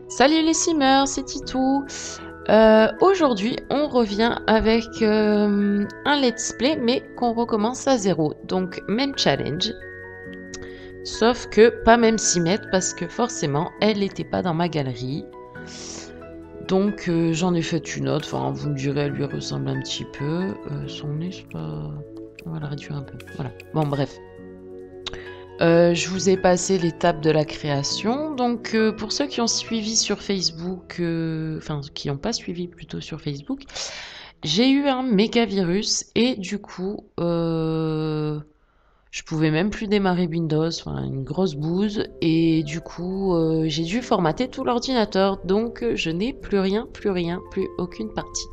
Salut les simmers, c'est Titou. Aujourd'hui, on revient avec un let's play, mais qu'on recommence à zéro. Donc, même challenge. Sauf que pas même 6 mètres, parce que forcément, elle n'était pas dans ma galerie. Donc, j'en ai fait une autre. Enfin, vous me direz, elle lui ressemble un petit peu. Son nez, c'est pas... On va la réduire un peu. Voilà. Bon, bref. Je vous ai passé l'étape de la création. Donc, pour ceux qui ont suivi sur Facebook, enfin, qui n'ont pas suivi plutôt sur Facebook, j'ai eu un méga virus et du coup, je pouvais même plus démarrer Windows, enfin, une grosse bouse. Et du coup, j'ai dû formater tout l'ordinateur. Donc, je n'ai plus rien, plus aucune partie.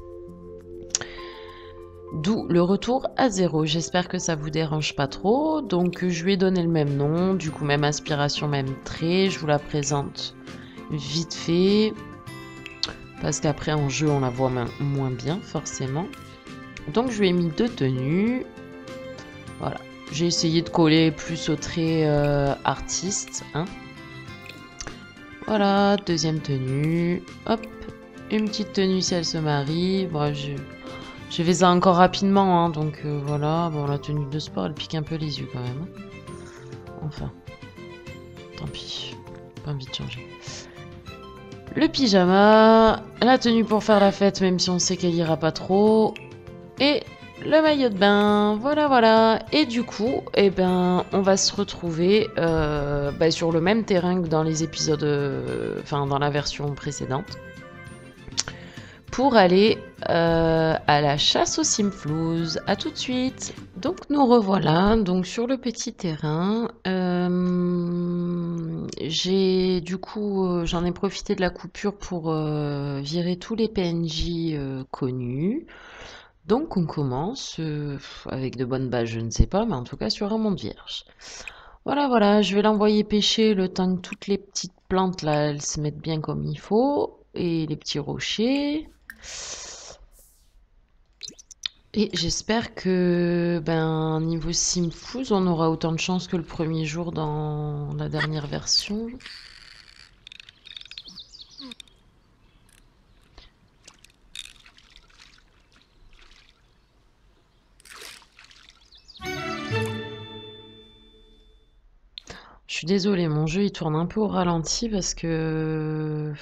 D'où le retour à zéro. J'espère que ça vous dérange pas trop. Donc je lui ai donné le même nom, du coup même inspiration, même trait. Je vous la présente vite fait. Parce qu'après en jeu on la voit moins bien forcément. Donc je lui ai mis 2 tenues. Voilà. J'ai essayé de coller plus au trait artiste. Hein. Voilà, deuxième tenue. Hop. Une petite tenue si elle se marie. Bon, j'ai fait ça encore rapidement, hein, donc voilà. Bon, la tenue de sport, elle pique un peu les yeux quand même. Enfin, tant pis. Pas envie de changer. Le pyjama, la tenue pour faire la fête, même si on sait qu'elle ira pas trop. Et le maillot de bain, voilà, voilà. Et du coup, eh ben, on va se retrouver sur le même terrain que dans les épisodes, enfin, dans la version précédente. Pour aller à la chasse aux simflouz. À tout de suite. Donc nous revoilà donc sur le petit terrain. J'ai du coup j'en ai profité de la coupure pour virer tous les PNJ connus. Donc on commence avec de bonnes bases, je ne sais pas, mais en tout cas sur un monde vierge. Voilà, voilà, je vais l'envoyer pêcher le temps que toutes les petites plantes là, elles se mettent bien comme il faut. Et les petits rochers. Et j'espère que, ben, niveau Simflouz, on aura autant de chance que le premier jour dans la dernière version. Je suis désolée, mon jeu il tourne un peu au ralenti parce que...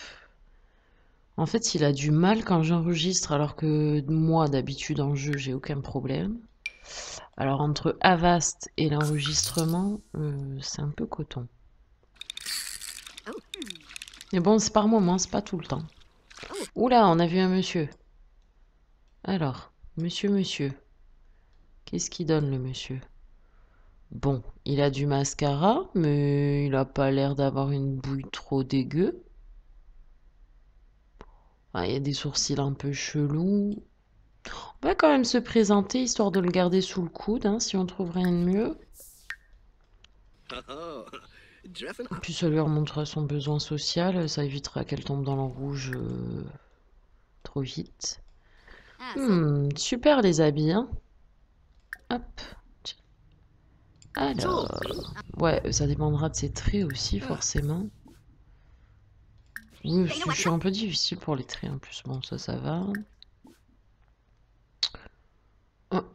En fait, il a du mal quand j'enregistre, alors que moi, d'habitude, en jeu, j'ai aucun problème. Alors, entre Avast et l'enregistrement, c'est un peu coton. Mais bon, c'est par moment, c'est pas tout le temps. Oula, on a vu un monsieur. Alors, monsieur. Qu'est-ce qu'il donne, le monsieur? Bon, il a du mascara, mais il a pas l'air d'avoir une bouille trop dégueu. Ah, il y a des sourcils un peu chelous. On va quand même se présenter, histoire de le garder sous le coude, hein, si on trouve rien de mieux. Et puis ça lui remontrera son besoin social, ça évitera qu'elle tombe dans le rouge trop vite. Super les habits, hein. Hop. Alors, ouais, ça dépendra de ses traits aussi, forcément. Oui, je suis un peu difficile pour les traits en plus. Bon, ça va. Hop.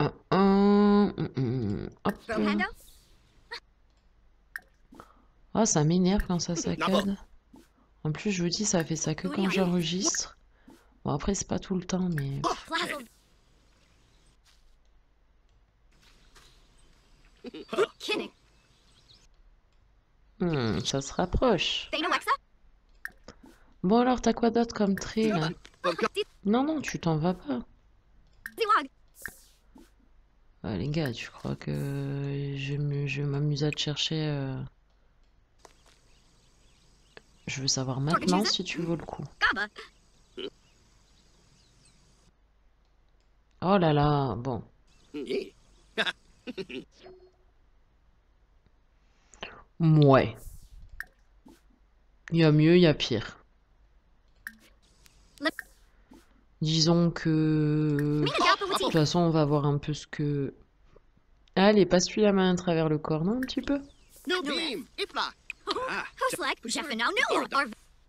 Ah, ça m'énerve quand ça saccade. En plus, je vous dis, ça fait ça que quand j'enregistre. Bon, après, c'est pas tout le temps, mais... Ça se rapproche. Bon, alors, t'as quoi d'autre comme trait, là? Non, tu t'en vas pas. Ah, les gars, tu crois que je vais m'amuser à te chercher... Je veux savoir maintenant si tu veux le coup. Oh là là, bon. Ouais. Il y a mieux, il y a pire. Disons que... De toute façon, on va voir un peu ce que... Allez, passe-lui la main à travers le corps, non, un petit peu?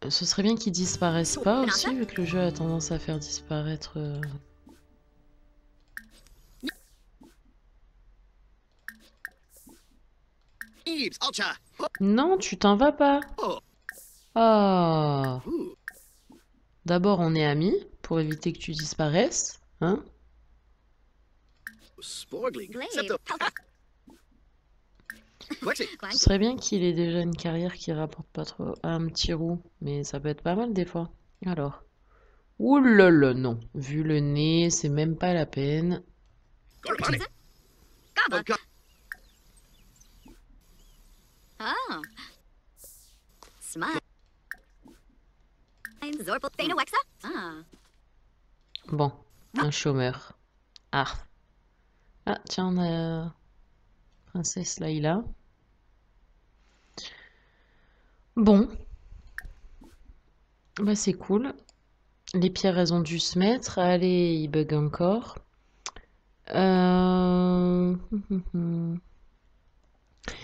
Ce serait bien qu'ils disparaissent pas aussi, vu que le jeu a tendance à faire disparaître... Non, tu t'en vas pas. Ah. D'abord, on est amis, pour éviter que tu disparaisses. Hein? Ce serait bien qu'il ait déjà une carrière qui rapporte pas trop à un petit roux, mais ça peut être pas mal des fois. Alors. Ouh là là, non. Vu le nez, c'est même pas la peine. Bon, un chômeur. Ah. Ah, tiens, on a Princesse Layla. Bon. Bah, c'est cool. Les pierres, elles ont dû se mettre. Allez, il bug encore.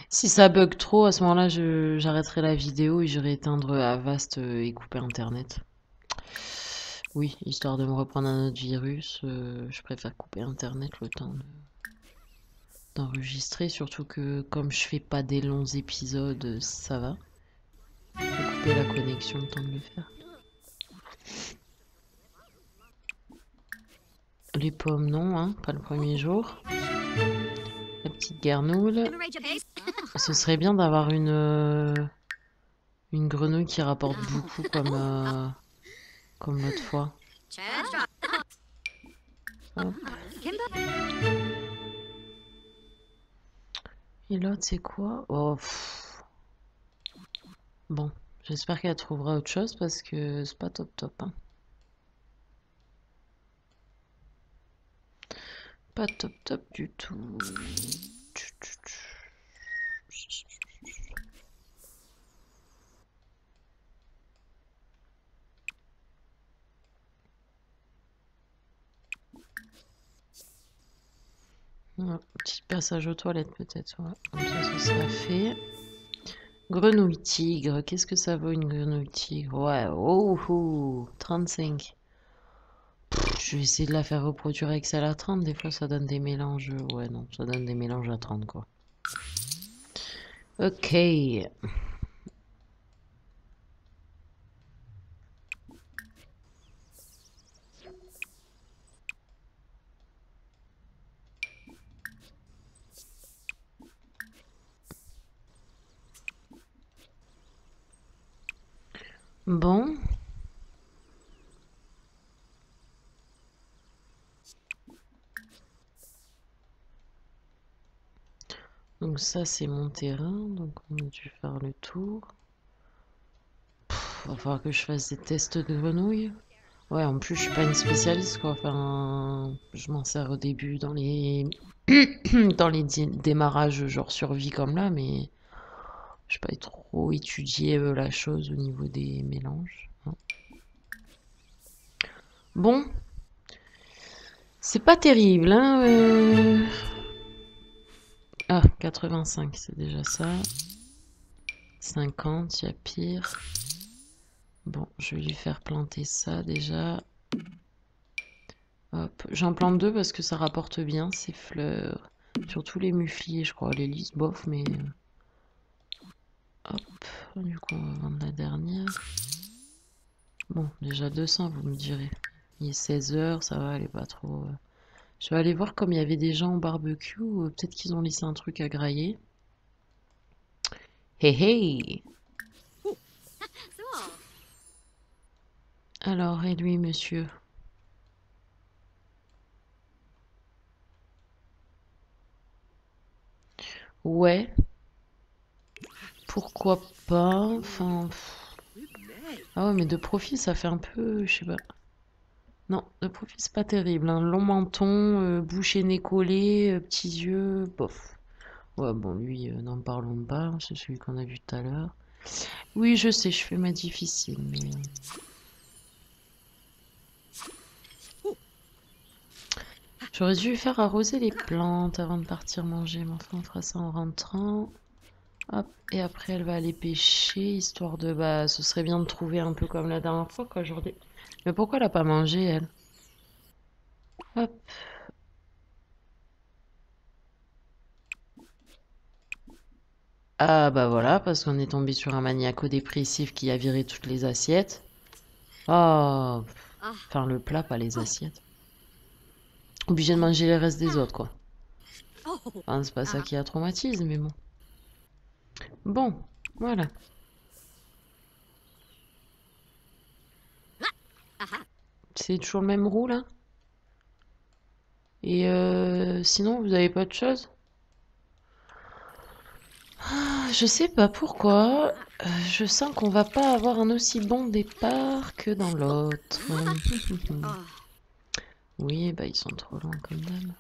Si ça bug trop, à ce moment-là, j'arrêterai la vidéo et j'irai éteindre Avast et couper Internet. Oui, histoire de me reprendre un autre virus, je préfère couper Internet le temps d'enregistrer, surtout que comme je fais pas des longs épisodes, ça va. Je peux couper la connexion le temps de le faire. Les pommes, non, hein, pas le premier jour. La petite garnoule. Ce serait bien d'avoir une grenouille qui rapporte beaucoup comme l'autre fois. Hop. Et l'autre, c'est quoi? Oh, pff. Bon, j'espère qu'elle trouvera autre chose parce que c'est pas top top. Hein. Pas top top du tout. Ouais, petit passage aux toilettes peut-être. Ouais. Comme ça, ce sera fait. Grenouille tigre. Qu'est-ce que ça vaut une grenouille tigre? Ouais, oh, oh 35. Je vais essayer de la faire reproduire avec celle à 30. Des fois, ça donne des mélanges. Ouais, non, ça donne des mélanges à 30, quoi. Ok. Bon. Donc ça, c'est mon terrain. Donc on a dû faire le tour. Va falloir que je fasse des tests de grenouilles. Ouais, en plus, je suis pas une spécialiste, quoi. Enfin, je m'en sers au début dans les dans les démarrages genre survie comme là, mais je pas trop étudié la chose au niveau des mélanges. Hein. Bon, c'est pas terrible, hein. Ah, 85, c'est déjà ça. 50, il y a pire. Bon, je vais lui faire planter ça déjà. Hop, j'en plante deux parce que ça rapporte bien ces fleurs. Surtout les mufliers, je crois. Les lys, bof, mais... Hop, du coup, on va vendre la dernière. Bon, déjà 200, vous me direz. Il est 16 heures, ça va, elle est pas trop... Je vais aller voir comme il y avait des gens au barbecue. Peut-être qu'ils ont laissé un truc à grailler. Hey hey! Alors, et lui, monsieur? Ouais. Pourquoi pas? Enfin... Ah ouais, mais de profil, ça fait un peu... Je sais pas. Non, de profil, c'est pas terrible. Hein. Long menton, bouche et nez collés, petits yeux, bof. Ouais, bon, lui, n'en parlons pas. Hein, c'est celui qu'on a vu tout à l'heure. Oui, je sais, je fais ma difficile, mais... J'aurais dû faire arroser les plantes avant de partir manger, mais enfin, on fera ça en rentrant. Hop, et après elle va aller pêcher, histoire de... Bah, ce serait bien de trouver un peu comme la dernière fois, quoi, aujourd'hui. Mais pourquoi elle a pas mangé, elle? Hop. Ah bah voilà, parce qu'on est tombé sur un maniaco-dépressif qui a viré toutes les assiettes. Oh, enfin le plat, pas les assiettes. Obligé de manger les restes des autres, quoi. Enfin, c'est pas ça qui a traumatisé, mais bon. Bon, voilà. C'est toujours le même roux, là? Et sinon, vous avez pas de choses? Ah, je sais pas pourquoi. Je sens qu'on va pas avoir un aussi bon départ que dans l'autre. Oui, bah ils sont trop loin comme d'hab.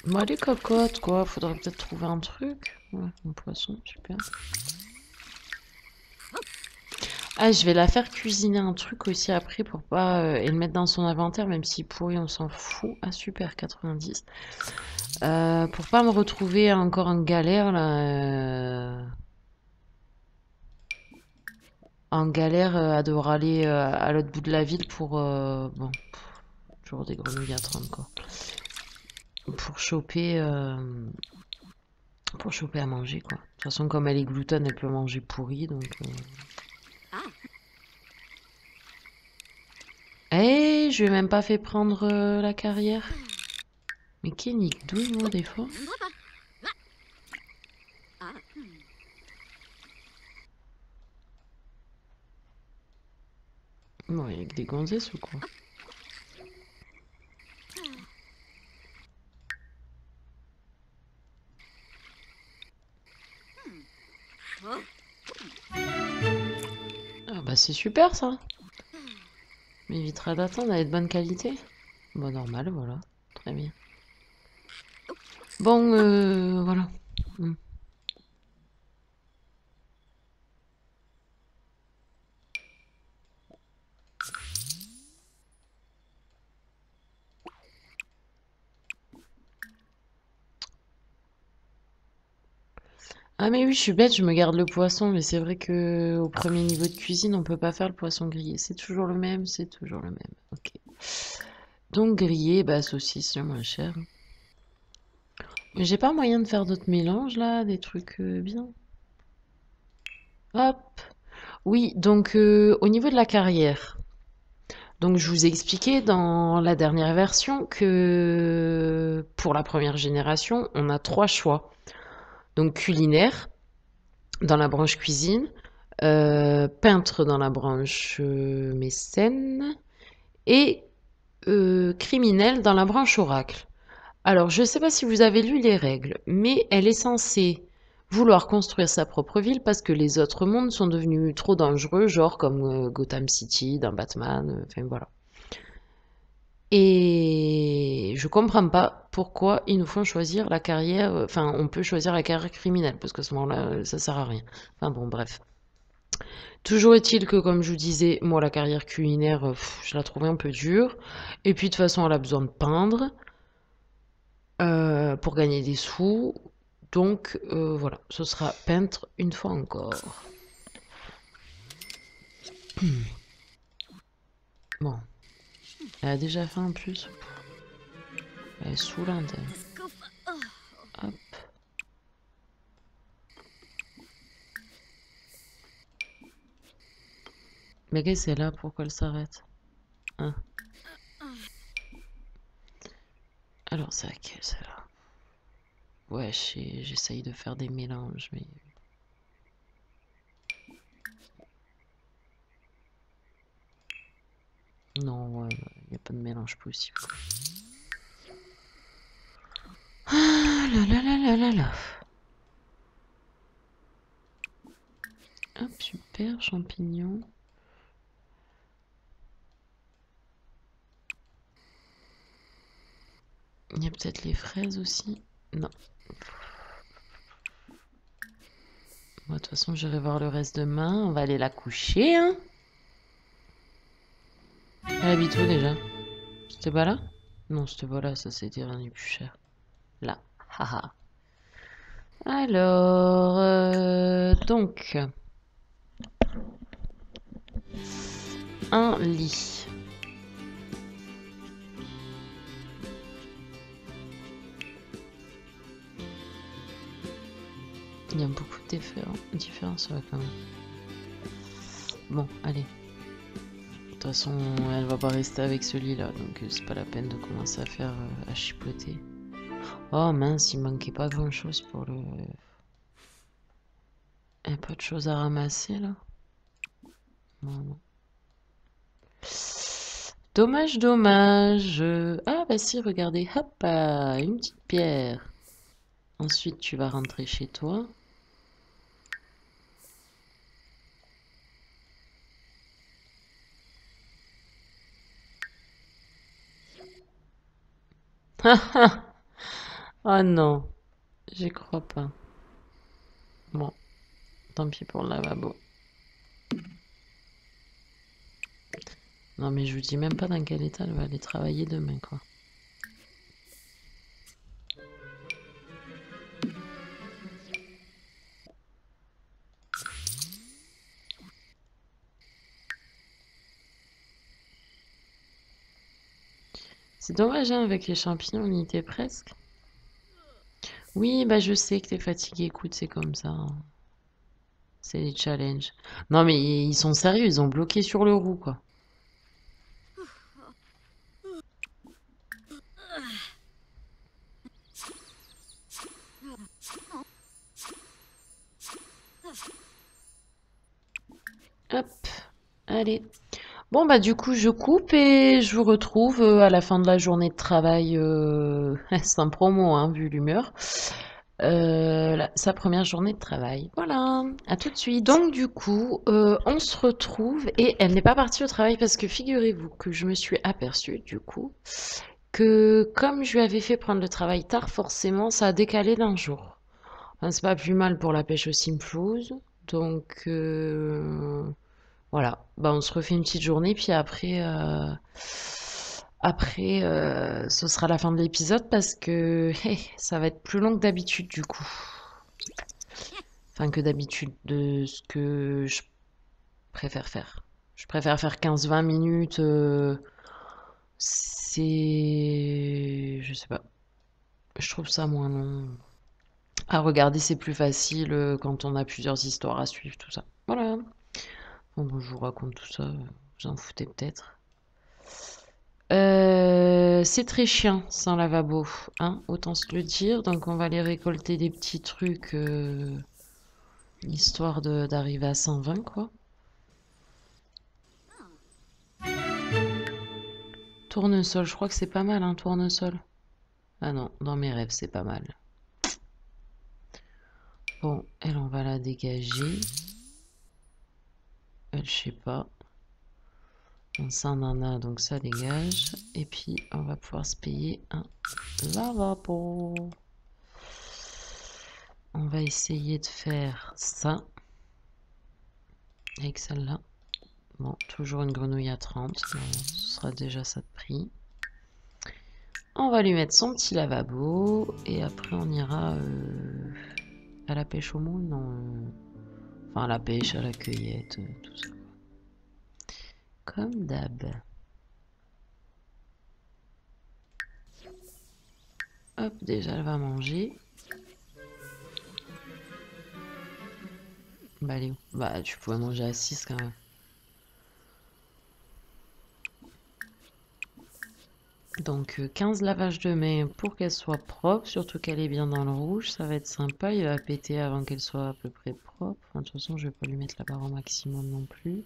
Bah les cocottes, quoi. Faudrait peut-être trouver un truc. Ouais, un poisson, super. Ah, je vais la faire cuisiner un truc aussi après pour pas... et le mettre dans son inventaire, même si pourri, on s'en fout. Ah, super, 90. Pour pas me retrouver encore en galère, là... en galère à devoir aller à l'autre bout de la ville pour... bon, toujours des grenouilles à 30, quoi. Pour choper... pour choper à manger, quoi. De toute façon, comme elle est gloutonne, elle peut manger pourri, donc... Eh, je lui ai même pas fait prendre la carrière. Mais qui nique douille, moi, des fois. Bon, il y a que des gonzesses ou quoi? Ah bah c'est super, ça. M'évitera d'attendre, elle est de bonne qualité. Bon, normal, voilà. Très bien. Bon, voilà. Hmm. Ah mais oui, je suis bête, je me garde le poisson, mais c'est vrai que au premier niveau de cuisine, on peut pas faire le poisson grillé. C'est toujours le même, c'est toujours le même. Ok. Donc grillé, bah saucisse, le moins cher. Mais j'ai pas moyen de faire d'autres mélanges là, des trucs bien. Hop. Oui, donc au niveau de la carrière. Donc je vous ai expliqué dans la dernière version que pour la première génération, on a trois choix. Donc culinaire dans la branche cuisine, peintre dans la branche mécène et criminel dans la branche oracle. Alors je ne sais pas si vous avez lu les règles, mais elle est censée vouloir construire sa propre ville parce que les autres mondes sont devenus trop dangereux, genre comme Gotham City dans Batman, enfin voilà. Et je comprends pas pourquoi ils nous font choisir la carrière, enfin on peut choisir la carrière criminelle, parce qu'à ce moment-là, ça sert à rien. Enfin bon, bref. Toujours est-il que, comme je vous disais, moi la carrière culinaire, je la trouvais un peu dure. Et puis de toute façon, elle a besoin de peindre pour gagner des sous. Donc voilà, ce sera peintre une fois encore. Bon, elle a déjà fait en plus. Elle est saoulante, elle. Hop. Mais qu'est-ce que c'est là? Pourquoi elle s'arrête? Hein? Alors, c'est laquelle celle-là? Ouais, j'essaye de faire des mélanges, mais... Non, il n'y a pas de mélange possible. Ah là là là là là là. Hop, super, champignons. Il y a peut-être les fraises aussi. Non. Bon, de toute façon, j'irai voir le reste demain. On va aller la coucher, hein. Elle habite où déjà? C'était pas là? Non, c'était pas là, ça c'était rien du plus cher. Là. Haha. Alors, donc, un lit. Il y a beaucoup de différences ouais, quand même. Bon, allez. De toute façon, elle va pas rester avec ce lit là, donc c'est pas la peine de commencer à faire à chipoter. Oh mince, il manquait pas grand chose pour le. Il y a pas de choses à ramasser là. Non. Dommage, dommage. Ah bah si, regardez, hop, une petite pierre. Ensuite, tu vas rentrer chez toi. Oh non, j'y crois pas. Bon, tant pis pour le lavabo. Non mais je vous dis même pas dans quel état elle va aller travailler demain quoi. C'est dommage hein, avec les champignons on y était presque. Oui bah je sais que t'es fatigué, écoute c'est comme ça, hein. C'est les challenges. Non mais ils sont sérieux, ils ont bloqué sur le roux quoi. Hop, allez. Bon bah du coup je coupe et je vous retrouve à la fin de la journée de travail. C'est un promo hein, vu l'humeur. Sa première journée de travail. Voilà, à tout de suite. Donc du coup, on se retrouve et elle n'est pas partie au travail parce que figurez-vous que je me suis aperçue du coup que comme je lui avais fait prendre le travail tard, forcément ça a décalé d'un jour. Enfin, c'est pas plus mal pour la pêche au simplouse. Donc voilà, bah, on se refait une petite journée, puis après, ce sera la fin de l'épisode parce que ça va être plus long que d'habitude du coup. Enfin, que d'habitude de ce que je préfère faire. Je préfère faire 15-20 minutes. C'est. Je sais pas. Je trouve ça moins long. À regarder, c'est plus facile quand on a plusieurs histoires à suivre, tout ça. Voilà. Bon, je vous raconte tout ça. Vous en foutez peut-être. C'est très chiant sans lavabo, hein, autant se le dire. Donc on va aller récolter des petits trucs, histoire d'arriver à 120 quoi. Tournesol, je crois que c'est pas mal, hein, tournesol. Ah non, dans mes rêves, c'est pas mal. Bon, elle, on va la dégager. Elle, je sais pas. Ça, on en a, donc ça dégage. Et puis, on va pouvoir se payer un lavabo. On va essayer de faire ça. Avec celle-là. Bon, toujours une grenouille à 30. Bon, ce sera déjà ça de prix. On va lui mettre son petit lavabo. Et après, on ira à la pêche au moule. Non. Enfin, à la pêche, à la cueillette, tout ça. Comme d'hab. Hop, déjà, elle va manger. Bah, elle est où? Bah, tu pouvais manger à 6 quand même. Donc 15 lavages de main pour qu'elle soit propre, surtout qu'elle est bien dans le rouge, ça va être sympa, il va péter avant qu'elle soit à peu près propre. Enfin, de toute façon je vais pas lui mettre la barre au maximum non plus.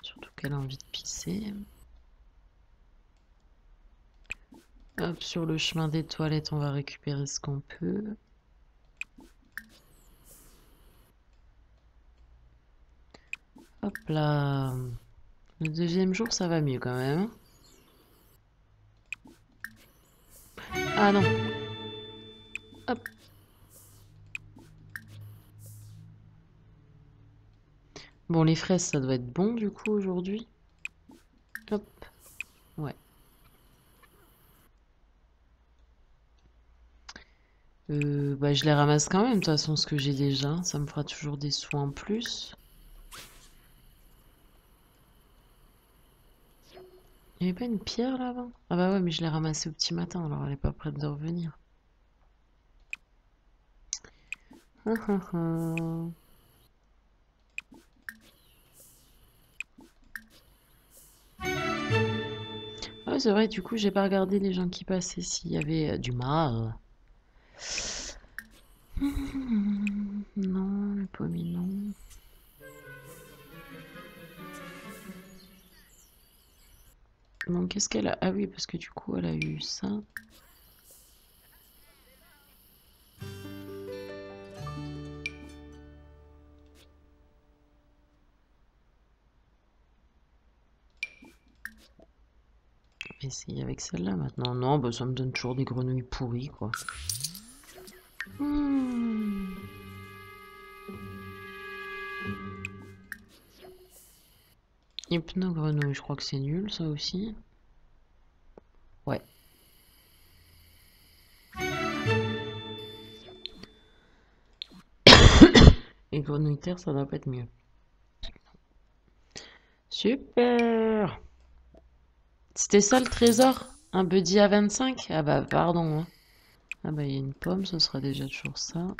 Surtout qu'elle a envie de pisser. Hop, sur le chemin des toilettes on va récupérer ce qu'on peut. Hop là. Le deuxième jour ça va mieux quand même. Ah non. Hop. Bon, les fraises, ça doit être bon du coup aujourd'hui. Hop. Ouais. Bah, je les ramasse quand même, de toute façon, ce que j'ai déjà. Ça me fera toujours des sous en plus. Il n'y avait pas une pierre là-bas? Ah bah ouais, mais je l'ai ramassée au petit matin, alors elle est pas prête de revenir. Ah, c'est vrai, du coup, j'ai pas regardé les gens qui passaient s'il y avait du marre. Non, le pommier, non. Donc, qu'est-ce qu'elle a? Ah oui, parce que du coup, elle a eu ça. Essayer avec celle-là maintenant. Non, bah ça me donne toujours des grenouilles pourries, quoi. Hypno-grenouille, je crois que c'est nul, ça aussi. Ouais. Et grenouille terre, ça doit pas être mieux. Super! C'était ça le trésor? Un buddy à 25? Ah bah pardon. Hein. Ah bah il y a une pomme, ce sera déjà toujours ça.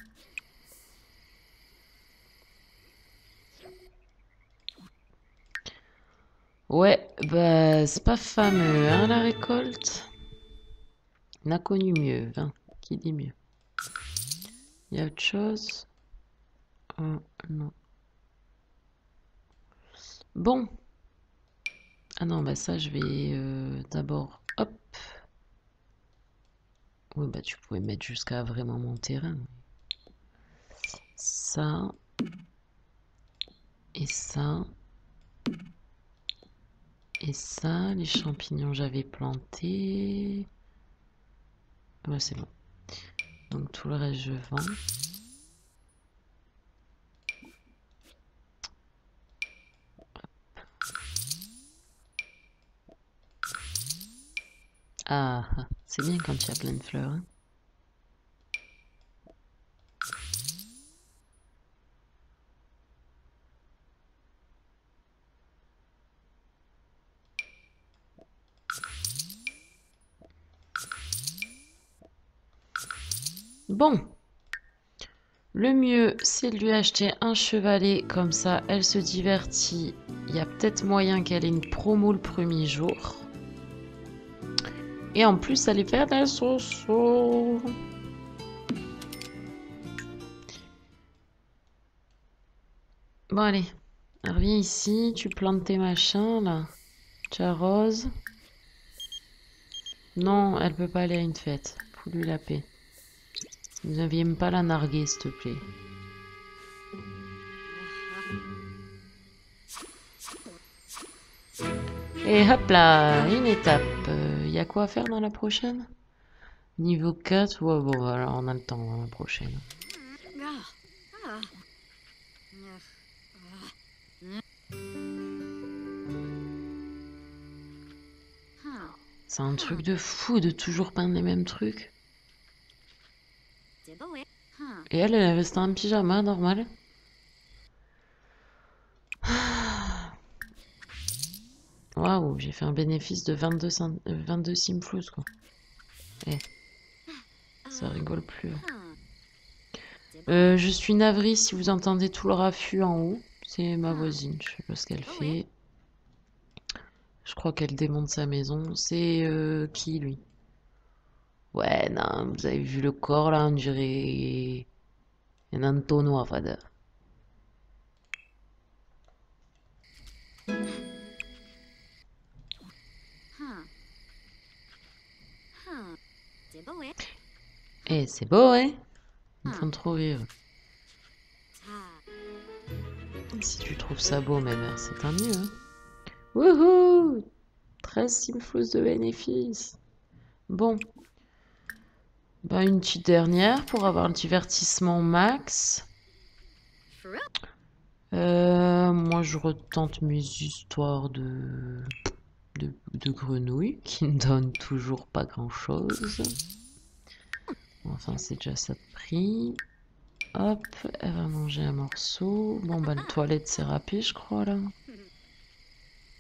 Ouais, bah c'est pas fameux, hein, la récolte. On a connu mieux, hein. Qui dit mieux? Il y a autre chose? Non. Bon. Ah non, bah ça je vais d'abord... Hop. Oui, bah tu pouvais mettre jusqu'à vraiment mon terrain. Ça. Et ça. Et ça, les champignons j'avais planté. Ouais, c'est bon. Donc tout le reste je vends. Ah, c'est bien quand il y a plein de fleurs. Hein. Bon. Le mieux, c'est de lui acheter un chevalet. Comme ça, elle se divertit. Il y a peut-être moyen qu'elle ait une promo le premier jour. Et en plus, aller faire de la soso. Bon, allez. Reviens ici. Tu plantes tes machins, là. Tu arroses. Non, elle peut pas aller à une fête. Faut lui la paix. Ne viens pas la narguer, s'il te plaît. Et hop là, une étape. Y a quoi à faire dans la prochaine? Niveau 4, ouais, bon, alors on a le temps dans la prochaine. C'est un truc de fou de toujours peindre les mêmes trucs. Et elle est restée en pyjama, normal. Waouh, j'ai fait un bénéfice de 22 simflous, quoi. Eh, ça rigole plus. Je suis navrée si vous entendez tout le raffut en haut. C'est ma voisine, je sais pas ce qu'elle fait. Je crois qu'elle démonte sa maison. C'est qui, lui? Ouais, non, vous avez vu le corps, là, on dirait un entonnoir, fada. Eh, c'est beau, hein? Ils me font trop rire. Si tu trouves ça beau, ma mère, c'est tant mieux, hein? Wouhou! 13 simflous de bénéfices. Bon. Bah, une petite dernière pour avoir le divertissement max. Moi, je retente mes histoires de... de grenouilles qui ne donnent toujours pas grand-chose. Enfin, c'est déjà ça de prix. Hop, elle va manger un morceau. Bon, bah, le toilette, c'est rapide, je crois, là.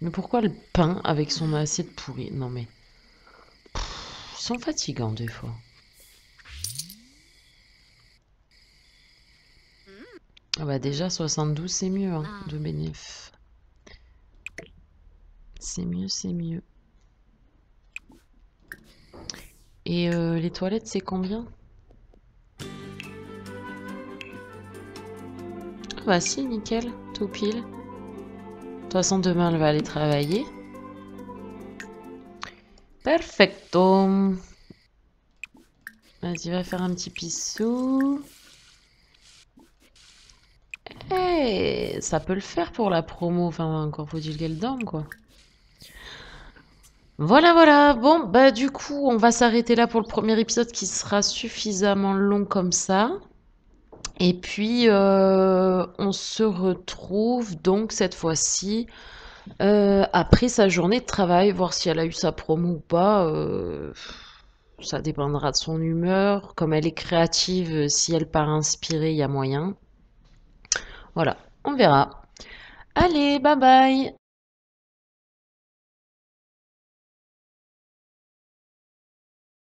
Mais pourquoi le pain avec son assiette pourrie? Non, mais... Ils sont fatigants, des fois. Ah bah déjà, 72, c'est mieux, hein, de bénéf. C'est mieux, c'est mieux. Et les toilettes, c'est combien? Ah bah si, nickel, tout pile. De toute façon, demain, elle va aller travailler. Perfecto. Vas-y, va faire un petit pissou. Eh, ça peut le faire pour la promo. Enfin, encore faut-il qu'elle dorme, quoi. Voilà, voilà. Bon, bah du coup, on va s'arrêter là pour le premier épisode qui sera suffisamment long comme ça. Et puis, on se retrouve donc cette fois-ci après sa journée de travail, voir si elle a eu sa promo ou pas. Ça dépendra de son humeur. Comme elle est créative, si elle part inspirée, il y a moyen. Voilà, on verra. Allez, bye bye!